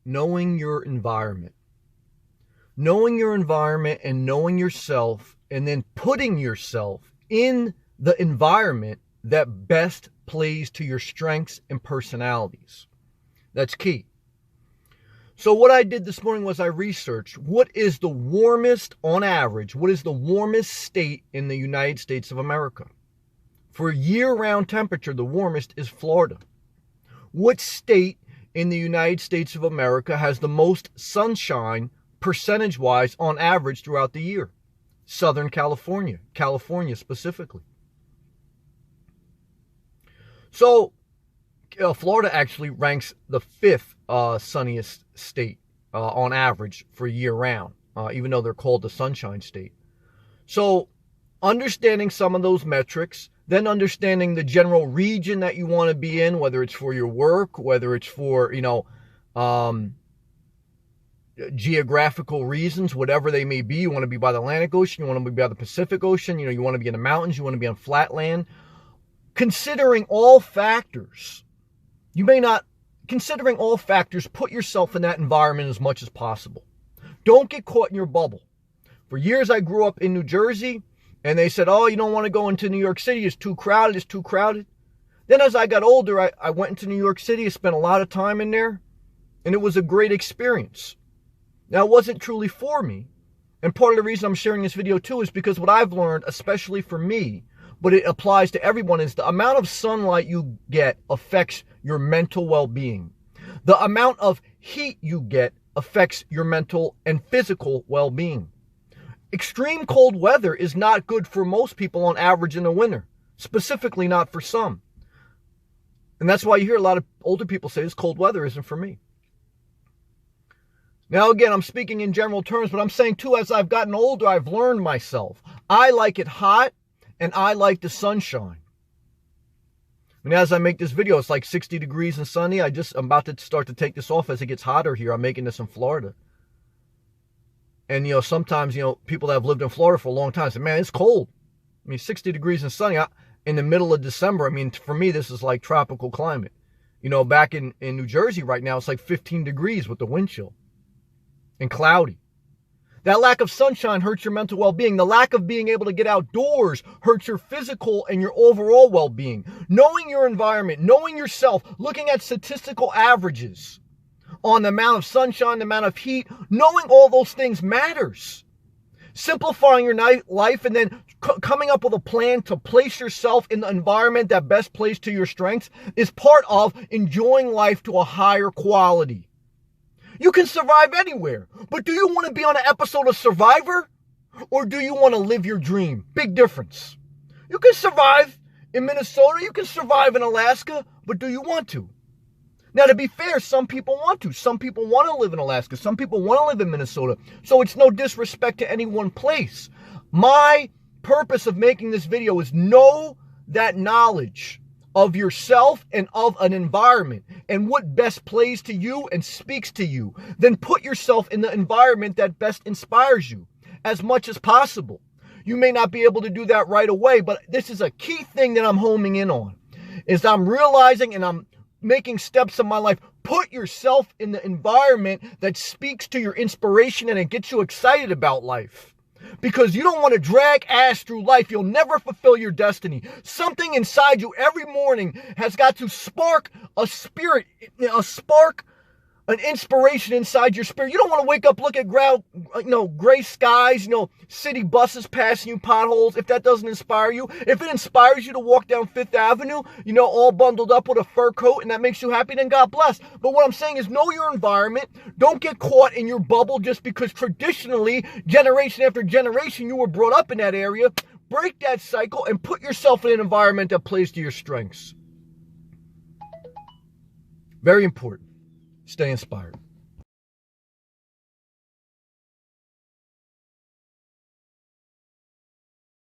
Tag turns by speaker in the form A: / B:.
A: knowing your environment. Knowing your environment and knowing yourself, and then putting yourself in the environment that best plays to your strengths and personalities. That's key. So what I did this morning was I researched what is the warmest, on average, what is the warmest state in the United States of America. For year-round temperature, the warmest is Florida. What state in the United States of America has the most sunshine percentage-wise on average throughout the year? Southern California, California specifically. So Florida actually ranks the 5th sunniest state on average for year-round, even though they're called the Sunshine State. So understanding some of those metrics, then understanding the general region that you want to be in, whether it's for your work, whether it's for, geographical reasons, whatever they may be. You want to be by the Atlantic Ocean, you want to be by the Pacific Ocean, you want to be in the mountains, you want to be on flat land. Considering all factors, put yourself in that environment as much as possible. Don't get caught in your bubble. For years, I grew up in New Jersey, and they said, oh, you don't want to go into New York City. It's too crowded. Then as I got older, I went into New York City. I spent a lot of time in there, and it was a great experience. Now, it wasn't truly for me. And part of the reason I'm sharing this video, too, is because what I've learned, especially for me, but it applies to everyone, is the amount of sunlight you get affects your mental well-being. The amount of heat you get affects your mental and physical well-being. Extreme cold weather is not good for most people on average in the winter, specifically not for some. And that's why you hear a lot of older people say this cold weather isn't for me. Now, again, I'm speaking in general terms, but I'm saying, too, as I've gotten older, I've learned myself. I like it hot, and I like the sunshine. I mean, as I make this video, it's like 60 degrees and sunny. I'm about to start to take this off as it gets hotter here. I'm making this in Florida. And, sometimes, people that have lived in Florida for a long time say, man, it's cold. I mean, 60 degrees and sunny in the middle of December. I mean, for me, this is like tropical climate. Back in New Jersey right now, it's like 15 degrees with the wind chill and cloudy. That lack of sunshine hurts your mental well-being. The lack of being able to get outdoors hurts your physical and your overall well-being. Knowing your environment, knowing yourself, looking at statistical averages on the amount of sunshine, the amount of heat, knowing all those things matters. Simplifying your life and then coming up with a plan to place yourself in the environment that best plays to your strengths is part of enjoying life to a higher quality. You can survive anywhere, but do you want to be on an episode of Survivor, or do you want to live your dream? Big difference. You can survive in Minnesota, you can survive in Alaska, but do you want to? Now, to be fair, some people want to. Some people want to live in Alaska. Some people want to live in Minnesota. So it's no disrespect to any one place. My purpose of making this video is know that knowledge of yourself and of an environment and what best plays to you and speaks to you. Then put yourself in the environment that best inspires you as much as possible. You may not be able to do that right away, but this is a key thing that I'm homing in on, is I'm realizing and I'm making steps in my life. Put yourself in the environment that speaks to your inspiration and it gets you excited about life. Because you don't want to drag ass through life. You'll never fulfill your destiny. Something inside you every morning has got to spark a spirit, an inspiration inside your spirit. You don't want to wake up, look at gray skies, city buses passing you, potholes. If that doesn't inspire you, if it inspires you to walk down Fifth Avenue, all bundled up with a fur coat, and that makes you happy, then God bless. But what I'm saying is know your environment. Don't get caught in your bubble just because traditionally, generation after generation, you were brought up in that area. Break that cycle and put yourself in an environment that plays to your strengths. Very important. Stay inspired.